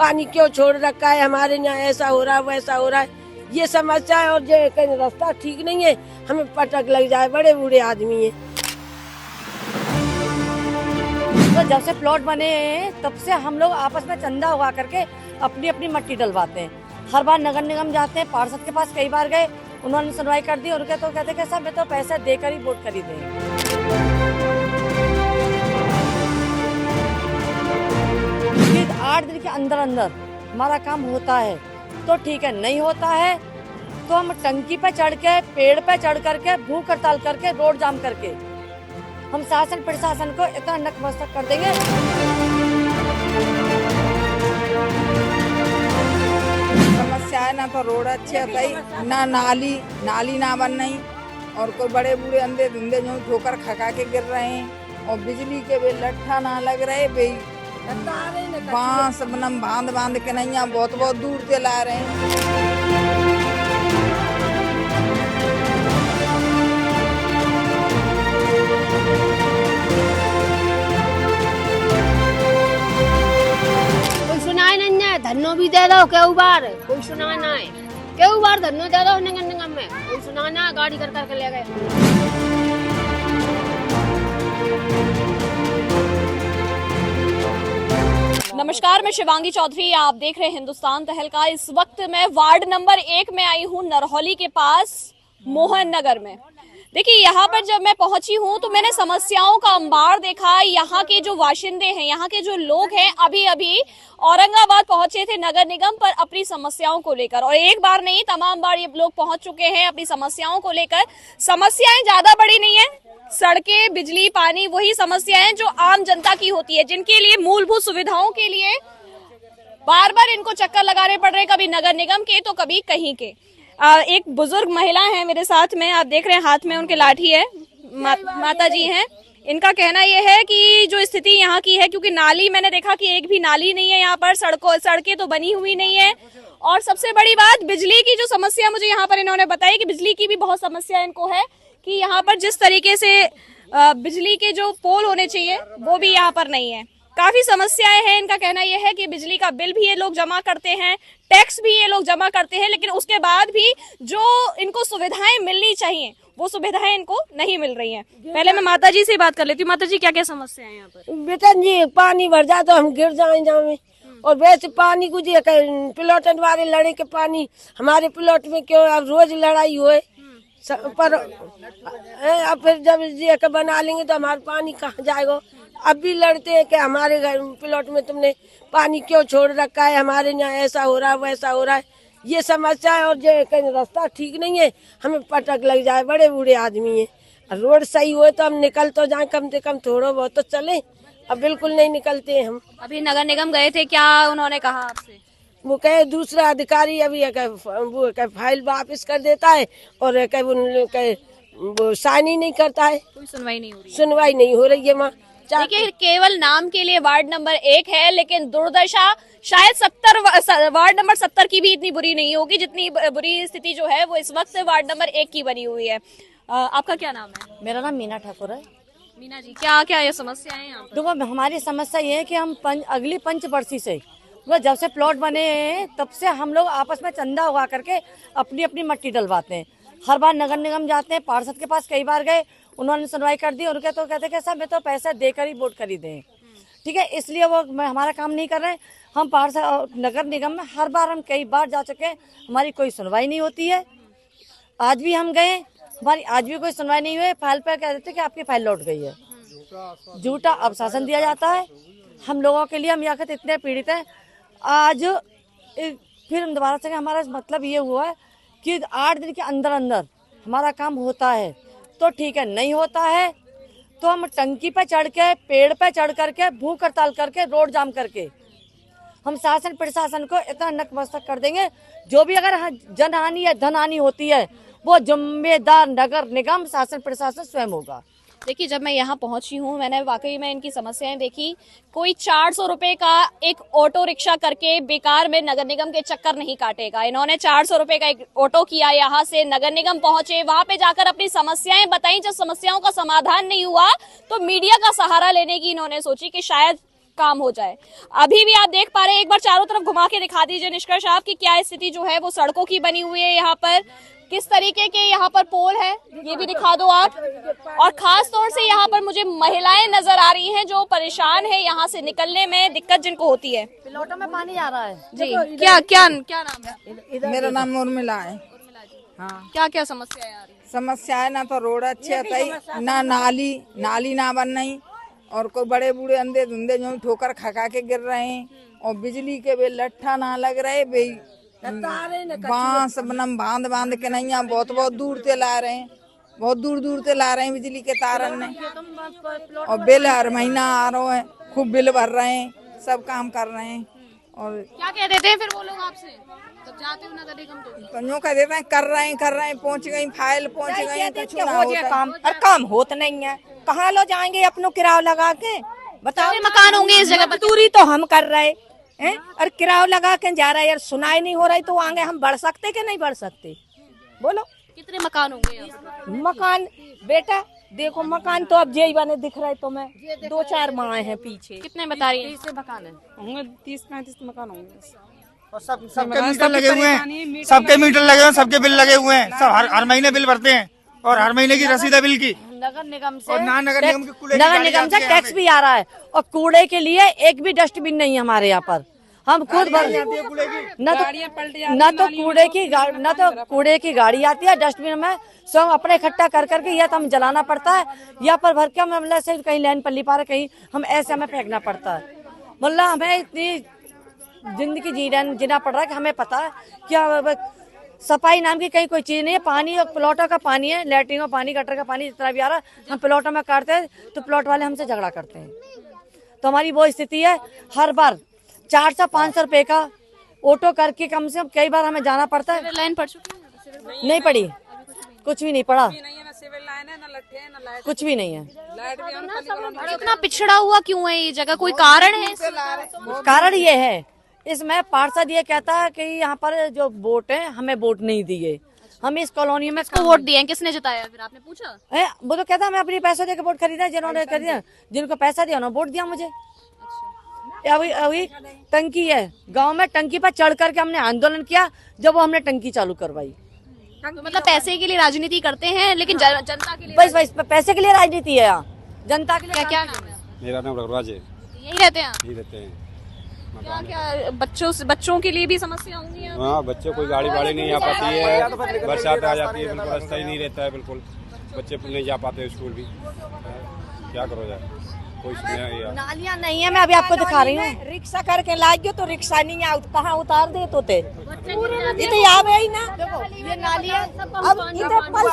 पानी क्यों छोड़ रखा है, हमारे यहाँ ऐसा हो रहा है वैसा हो रहा है, ये समस्या है। और ये कहीं रास्ता ठीक नहीं है, हमें पटक लग जाए, बड़े बूढ़े आदमी है। तो जब से प्लॉट बने हैं तब से हम लोग आपस में चंदा हुआ करके अपनी अपनी मट्टी डलवाते हैं। हर बार नगर निगम जाते हैं, पार्षद के पास कई बार गए, उन्होंने सुनवाई कर दी और तो कहते कि साहब मैं तो पैसा देकर ही वोट खरीदे। 8 दिन के अंदर अंदर हमारा काम होता है तो ठीक है, नहीं होता है तो हम टंकी पे चढ़ के, पेड़ पे चढ़ करके, भूख हड़ताल करके, रोड जाम करके हम शासन प्रशासन को इतना नतमस्तक कर देंगे। समस्या है ना, तो रोड अच्छे होता ही ना, नाली ना बन नहीं, और कोई बड़े बूढ़े अंधे धुंधे जो ठोकर खका के गिर रहे हैं, और बिजली के भी लट्ठा ना लग रहे भाई, बांस बांध के नहीं, बहुत बहुत दूर से ला रहे हैं। सुनाए नहीं है, धन्नो भी दे दो क्यों बार, कोई सुना ना है, क्यों बार धन्नो दे दो निगम निगम में, कोई सुना ना, गाड़ी कर करके ले गए। नमस्कार, मैं शिवांगी चौधरी, आप देख रहे हैं हिंदुस्तान तहलका। इस वक्त मैं वार्ड नंबर 1 में आई हूँ, नरहौली के पास मोहन नगर में। देखिए, यहाँ पर जब मैं पहुंची हूँ तो मैंने समस्याओं का अंबार देखा। यहाँ के जो बाशिंदे हैं, यहाँ के जो लोग हैं, अभी अभी औरंगाबाद पहुंचे थे नगर निगम पर अपनी समस्याओं को लेकर, और एक बार नहीं तमाम बार ये लोग पहुंच चुके हैं अपनी समस्याओं को लेकर। समस्याएं ज्यादा बड़ी नहीं है, सड़कें, बिजली, पानी, वही समस्याएं जो आम जनता की होती है, जिनके लिए मूलभूत सुविधाओं के लिए बार बार इनको चक्कर लगाने पड़ रहे, कभी नगर निगम के तो कभी कहीं के। एक बुजुर्ग महिला है मेरे साथ में, आप देख रहे हैं हाथ में उनके लाठी है, माता जी हैं। इनका कहना यह है कि जो स्थिति यहाँ की है, क्योंकि नाली, मैंने देखा कि एक भी नाली नहीं है यहाँ पर, सड़कें तो बनी हुई नहीं है, और सबसे बड़ी बात बिजली की जो समस्या मुझे यहाँ पर इन्होंने बताई कि बिजली की भी बहुत समस्या इनको है, कि यहाँ पर जिस तरीके से बिजली के जो पोल होने चाहिए वो भी यहाँ पर नहीं है। काफी समस्याएं हैं। इनका कहना यह है कि बिजली का बिल भी ये लोग जमा करते हैं, टैक्स भी ये लोग जमा करते हैं, लेकिन उसके बाद भी जो इनको सुविधाएं मिलनी चाहिए वो सुविधाएं इनको नहीं मिल रही हैं। पहले मैं माता जी से बात कर लेती हूँ। माता जी, क्या क्या समस्या है यहाँ पर? बेटा जी, पानी भर जाए तो हम गिर जाए जामे, और वैसे पानी को जी प्लॉट वाले लड़े के पानी हमारे प्लॉट में क्यों, अब रोज लड़ाई हुए पर अब फिर जब जी बना लेंगे तो हमारा पानी कहाँ जाएगा। अब भी लड़ते हैं कि हमारे घर प्लॉट में तुमने पानी क्यों छोड़ रखा है, हमारे यहाँ ऐसा हो रहा है वैसा हो रहा है, ये समस्या है। और ये कहीं रास्ता ठीक नहीं है, हमें पटक लग जाए, बड़े बूढ़े आदमी हैं। रोड सही हुए तो हम निकल तो जाए, कम से कम थोड़ा बहुत तो चले, अब बिल्कुल नहीं निकलते हैं हम। अभी नगर निगम गए थे, क्या उन्होंने कहा आपसे? वो कहे दूसरा अधिकारी अभी वो फाइल वापस कर देता है, और वो साइन ही नहीं करता है, कोई सुनवाई नहीं हो रही। सुनवाई नहीं हो रही है माँ। देखिए, केवल नाम के लिए वार्ड नंबर 1 है, लेकिन दुर्दशा शायद वार्ड नंबर 70 की भी इतनी बुरी नहीं होगी जितनी बुरी स्थिति जो है वो इस वक्त वर्ड नंबर 1 की बनी हुई है। आपका क्या नाम है? मेरा नाम मीना ठाकुर है। मीना जी, क्या क्या ये समस्या है यहाँ पर? देखो, हमारी समस्या ये है कि हम अगली पंचवर्षीय से जब से प्लॉट बने हैं तब से हम लोग आपस में चंदा हुआ करके अपनी अपनी मट्टी डलवाते हैं। हर बार नगर निगम जाते हैं, पार्षद के पास कई बार गए, उन्होंने सुनवाई कर दी और तो कहते कि साहब मैं तो पैसा देकर ही वोट खरीदे। ठीक है, इसलिए वो हमारा काम नहीं कर रहे हैं। हम पार्षद नगर निगम में हर बार हम कई बार जा चुके हैं, हमारी कोई सुनवाई नहीं होती है। आज भी हम गए, हमारी आज भी कोई सुनवाई नहीं हुई। फाइल पर कह देते कि आपकी फाइल लौट गई है, झूठा अवशासन दिया जाता है हम लोगों के लिए। हम यहाँ के इतने पीड़ित हैं। आज फिर हम दोबारा से, हमारा मतलब ये हुआ है कि 8 दिन के अंदर अंदर हमारा काम होता है तो ठीक है, नहीं होता है तो हम टंकी पे चढ़ के, पेड़ पे चढ़ करके, भूख हड़ताल करके, रोड जाम करके हम शासन प्रशासन को इतना नतमस्तक कर देंगे। जो भी अगर जनहानि या धनहानि होती है वो जिम्मेदार नगर निगम, शासन प्रशासन स्वयं होगा। देखिए, जब मैं यहाँ पहुंची हूँ, मैंने वाकई में इनकी समस्याएं देखी। कोई 400 रुपए का एक ऑटो रिक्शा करके बेकार में नगर निगम के चक्कर नहीं काटेगा। इन्होंने 400 रुपए का एक ऑटो किया, यहाँ से नगर निगम पहुंचे, वहां पे जाकर अपनी समस्याएं बताई। जब समस्याओं का समाधान नहीं हुआ तो मीडिया का सहारा लेने की इन्होंने सोची कि शायद काम हो जाए। अभी भी आप देख पा रहे हैं, एक बार चारों तरफ घुमा के दिखा दीजिए निष्कर्ष आप कि क्या स्थिति जो है वो सड़कों की बनी हुई है। यहाँ पर किस तरीके के यहाँ पर पोल है ये भी दिखा दो आप। और खास तौर से यहाँ पर मुझे महिलाएं नजर आ रही हैं जो परेशान है, यहाँ से निकलने में दिक्कत जिनको होती है। प्लॉटों में पानी आ रहा है जी, क्या क्या क्या नाम है? मेरा नाम उर्मिला है। हाँ, क्या क्या समस्या आ रही है? समस्या है ना तो रोड अच्छे होता ना नाली ना बन रही, और कोई बड़े बूढ़े अंधे धुंधे जो ठोकर खा के गिर रहे हैं, और बिजली के भी लट्ठा ना लग रहे, बांस बांध बांध के नहीं बहुत बहुत दूर से ला रहे हैं, बहुत दूर दूर से ला रहे हैं बिजली के तारन ने, और बिल हर महीना आ रहा है, खूब बिल भर रहे हैं, सब काम कर रहे हैं। और क्या कह देते हैं फिर वो लोग आपसे जब जाते हो नगर निगम? तो यूँ कह देते हैं कर रहे हैं, पहुँच गई फाइल, पहुँच गई, कुछ ना हो जाए काम, और काम होता नहीं है। कहाँ लो जाएंगे अपनों किराया लगा के, बताओ। मकान होंगे इस जगह पर? मजदूरी तो हम कर रहे हैं और किराया लगा के जा रहे हैं, यार सुनाई नहीं हो रही तो आगे हम बढ़ सकते कि नहीं बढ़ सकते? बोलो कितने मकान होंगे यहाँ पर? मकान बेटा देखो, मकान तो अब जेई बने दिख रहे तुम्हें, 2-4 माए हैं पीछे। कितने बता रही हैं? मकान है होंगे 30-35 मकान होंगे। और सबके मीटर लगे हुए हैं, सबके मीटर लगे हुए हैं, सबके बिल लगे हुए हैं, सब हर महीने बिल भरते हैं, और हर महीने की रसीद है बिल की। नगर निगम से, और नगर निगम की कूड़े की नगर गाड़ी निगम से आती है टैक्स भी आ रहा है, और कूड़े के लिए एक भी डस्टबिन नहीं है हमारे यहाँ पर। हम खुद भर न तो कूड़े की गाड़ी आती है, डस्टबिन में सब अपने इकट्ठा कर करके या तो हम जलाना पड़ता है, या पर भर के हम से कहीं लाइन पल्ली पा रहे, कहीं हम ऐसे हमें फेंकना पड़ता है। मतलब हमें इतनी जिंदगी जीना पड़ रहा है कि हमें पता है क्या सफाई नाम की कहीं कोई चीज नहीं है। पानी और प्लॉटों का पानी है, लैट्रिन पानी, गटर का पानी जितना भी आ रहा है, हम प्लॉटों में काटते हैं तो प्लॉट वाले हमसे झगड़ा करते हैं। तो हमारी वो स्थिति है, हर बार 400-500 रुपए का ऑटो करके कम से कम कई बार हमें जाना पड़ता है। लाइन पड़ चुकी है? नहीं पड़ी, कुछ भी नहीं पड़ा, कुछ भी नहीं है। इतना पिछड़ा हुआ क्यों है ये जगह? कोई कारण है? कारण ये है, इसमें पार्षद ये कहता है कि यहाँ पर जो वोट है हमें वोट नहीं दिए, हम इस कॉलोनी में इसको वोट दिए, किसने जिताया? फिर आपने पूछा? वो तो कहता है मैं अपनी पैसों देकर वोट खरीदा, जिन्होंने खरीदा, जिनको पैसा दिया उन्होंने वोट दिया मुझे। अभी टंकी है गांव में, टंकी पर चढ़ करके हमने आंदोलन किया जब वो हमने टंकी चालू करवाई। तो मतलब पैसे के लिए राजनीति करते हैं, लेकिन जनता के लिए बस पैसे के लिए राजनीति है यहाँ, जनता के लिए। क्या नाम है? मेरा नाम रघुराज है। यही रहते हैं? यही रहते हैं। क्या बच्चों के लिए भी समस्या होंगी? हाँ, बच्चों कोई गाड़ी वाड़ी नहीं आ पाती है, बरसात आ जाती है, बिल्कुल रास्ता ही नहीं रहता है, बिल्कुल बच्चे नहीं जा पाते स्कूल भी, क्या करो जाए, कोई नालियाँ नहीं है। मैं अभी आपको दिखा रही हूँ, रिक्शा करके लाइयो तो रिक्शा नहीं आ, कहाँ उतार दे तो ते इतने आवे ही ना। देखो ये नालियाँ अब इधर पल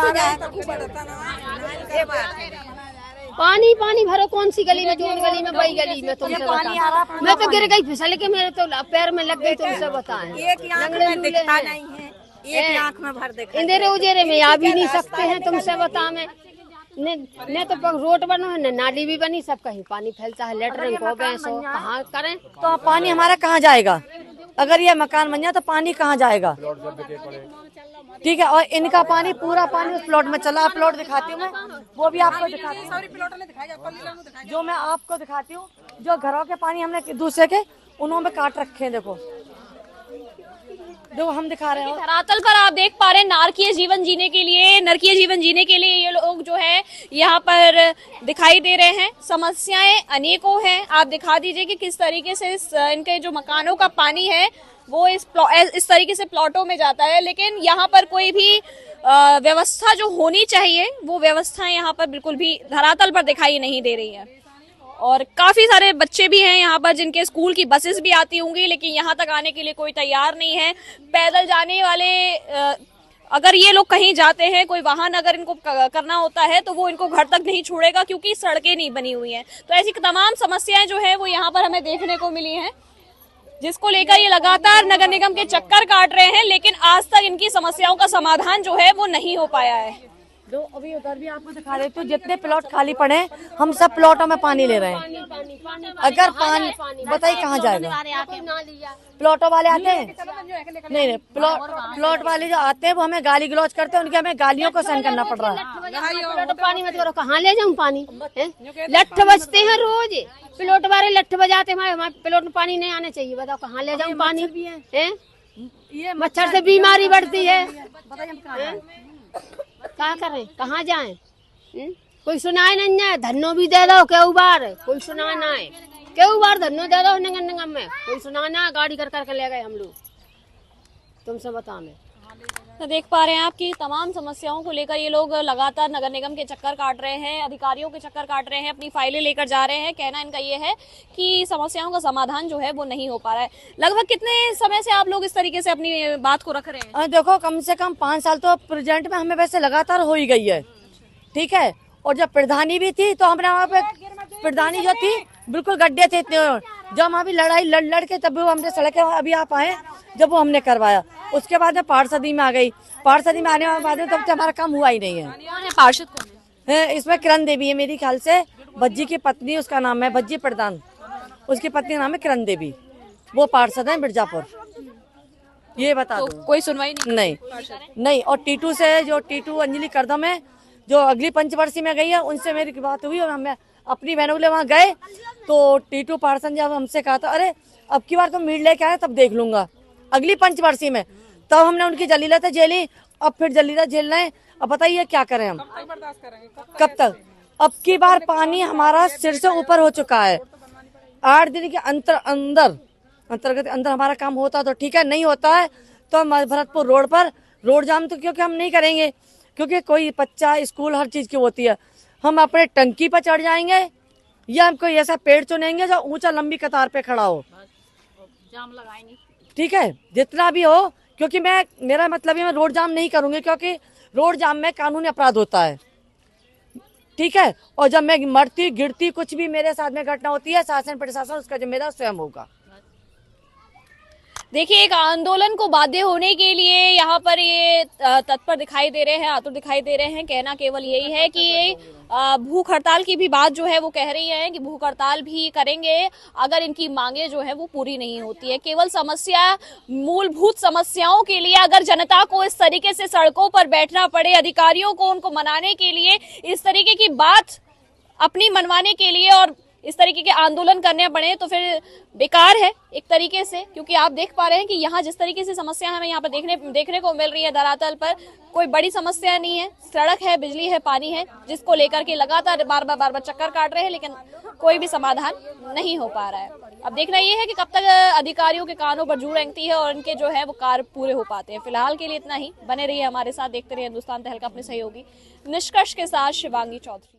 पानी पानी भरो, कौन सी गली में, जोन गली में, बई गली में, तुमसे बताएं। मैं तो गिर गई, फिसल के मेरे तो पैर में लग गई, तुमसे बताएं। एक आंख में दिखता नहीं है, एक आंख में भर देखा। इंधेरे उजेरे में आ भी नहीं सकते हैं, तुमसे बता मैं ने तो रोड बनो है, नाली भी बनी, सब कहीं पानी फैलता है, लेटरिन को भैंसो कहाँ करें? तो पानी हमारा कहाँ जाएगा? अगर ये मकान बन जाए तो पानी कहाँ जाएगा? ठीक है, और इनका पानी, पूरा पानी उस प्लॉट में चला। प्लॉट दिखाती हूँ मैं, वो भी आपको दिखाती हूँ, जो मैं आपको दिखाती हूँ, जो घरों के पानी हमने दूसरे के उन्होंने काट रखे हैं। देखो जो हम दिखा रहे हैं, धरातल पर आप देख पा रहे हैं नरकीय जीवन जीने के लिए ये लोग जो है यहाँ पर दिखाई दे रहे हैं। समस्याएं अनेकों हैं। आप दिखा दीजिए कि किस तरीके से इनके जो मकानों का पानी है वो इस तरीके से प्लॉटों में जाता है, लेकिन यहाँ पर कोई भी व्यवस्था जो होनी चाहिए वो व्यवस्था यहाँ पर बिल्कुल भी धरातल पर दिखाई नहीं दे रही है। और काफी सारे बच्चे भी हैं यहाँ पर जिनके स्कूल की बसेस भी आती होंगी, लेकिन यहाँ तक आने के लिए कोई तैयार नहीं है। पैदल जाने वाले अगर ये लोग कहीं जाते हैं, कोई वाहन अगर इनको करना होता है तो वो इनको घर तक नहीं छोड़ेगा, क्योंकि सड़कें नहीं बनी हुई हैं। तो ऐसी तमाम समस्याएं जो है वो यहाँ पर हमें देखने को मिली हैं, जिसको लेकर ये लगातार नगर निगम के चक्कर काट रहे हैं, लेकिन आज तक इनकी समस्याओं का समाधान जो है वो नहीं हो पाया है। जो अभी उधर भी आपको दिखा रहे थे, जितने प्लॉट खाली पड़े हैं, हम सब प्लॉटों में पानी ले रहे हैं। अगर पानी बताइए कहाँ जाएगा? प्लॉटों वाले आते हैं? नहीं, प्लॉट वाले जो आते हैं वो हमें गाली गलौज करते हैं, उनके हमें गालियों को सहन करना पड़ रहा है। पानी मत करो, कहाँ ले जाऊँ पानी? लठ बजते हैं रोज, प्लॉट वाले लठ बजाते हैं, हमारे प्लॉट में पानी नहीं आना चाहिए। बताओ कहाँ ले जाऊँ पानी? ये मच्छर से बीमारी बढ़ती है, क्या करें, कहाँ जाएं? कोई सुनाए नहीं है, धन्नो भी दे दो क्यों बार, कोई सुना ना है, क्यों बार धन्नो दे दो नगर निगम में, कोई सुना ना, गाड़ी कर करके ले गए हम लोग, तुमसे बता मैं। तो देख पा रहे हैं आपकी तमाम समस्याओं को लेकर ये लोग लगातार नगर निगम के चक्कर काट रहे हैं, अधिकारियों के चक्कर काट रहे हैं, अपनी फाइलें लेकर जा रहे हैं। कहना इनका ये है कि समस्याओं का समाधान जो है वो नहीं हो पा रहा है। लगभग कितने समय से आप लोग इस तरीके से अपनी बात को रख रहे हैं? देखो कम से कम 5 साल तो प्रेजेंट में हमें वैसे लगातार हो ही गई है, ठीक है। और जब प्रधानी भी थी तो हमने वहाँ पे प्रधानी जो थी बिल्कुल गड्ढे थे इतने, जब हम अभी लड़ाई लड़ के तब हमने सड़कें अभी आप आए जब वो हमने करवाया। उसके बाद में पार्षदी में आ गई, पार्षदी में आने के बाद तब से हमारा काम हुआ ही नहीं है। पार्षद कौन है? इसमें किरण देवी है मेरी ख्याल से, भज्जी की पत्नी, उसका नाम है भज्जी प्रधान, उसकी पत्नी का नाम है किरण देवी, वो पार्षद है मिर्जापुर। ये बता दो। कोई सुनवाई नहीं। और टीटू से जो टीटू अंजलि करदम है जो अगली पंचवर्षीय में गई है, उनसे मेरी बात हुई और हमें अपनी बहनों के लिए वहाँ गए तो टीटू पार्षद जब हमसे कहा था अरे अब की बार तुम मीट लेके आए तब देख लूंगा अगली पंचवर्षीय में, तब हमने उनकी जलीलत झेली, अब फिर जलीलत झेल रहे हैं। अब बताइए क्या करें हम, कब तक? अब की बार पानी हमारा सिर से ऊपर हो चुका है। 8 दिन के अंतर्गत हमारा काम होता तो ठीक है, नहीं होता है तो हम भरतपुर रोड पर रोड जाम तो क्योंकि हम नहीं करेंगे, क्योंकि कोई बच्चा स्कूल हर चीज की होती है। हम अपने टंकी पर चढ़ जाएंगे या हम कोई ऐसा पेड़ चुनेंगे जो ऊंचा लंबी कतार पे खड़ा हो, जाम लगाएंगे, ठीक है, जितना भी हो। क्योंकि मेरा मतलब है मैं रोड जाम नहीं करूंगी, क्योंकि रोड जाम में कानूनी अपराध होता है, ठीक है। और जब मैं मरती गिरती कुछ भी मेरे साथ में घटना होती है, शासन प्रशासन उसका जिम्मेदार स्वयं होगा। देखिए एक आंदोलन को बाध्य होने के लिए यहाँ पर ये तत्पर दिखाई दे रहे हैं, आतुर दिखाई दे रहे हैं। कहना केवल यही है कि भूख हड़ताल की भी बात जो है वो कह रही है कि भूख हड़ताल भी करेंगे अगर इनकी मांगे जो है वो पूरी नहीं होती है। केवल समस्या, मूलभूत समस्याओं के लिए अगर जनता को इस तरीके से सड़कों पर बैठना पड़े, अधिकारियों को उनको मनाने के लिए, इस तरीके की बात अपनी मनवाने के लिए और इस तरीके के आंदोलन करने पड़े तो फिर बेकार है एक तरीके से। क्योंकि आप देख पा रहे हैं कि यहाँ जिस तरीके से समस्या हमें यहाँ पर देखने को मिल रही है, धरातल पर कोई बड़ी समस्या नहीं है, सड़क है, बिजली है, पानी है, जिसको लेकर के लगातार बार बार चक्कर काट रहे हैं, लेकिन कोई भी समाधान नहीं हो पा रहा है। अब देखना ये है कि कब तक अधिकारियों के कानों पर जू रेंगती है और इनके जो है वो कार्य पूरे हो पाते हैं। फिलहाल के लिए इतना ही, बने रहिए हमारे साथ, देखते रहिए हिंदुस्तान तहलका अपने सहयोगी निष्कर्ष के साथ शिवांगी चौधरी।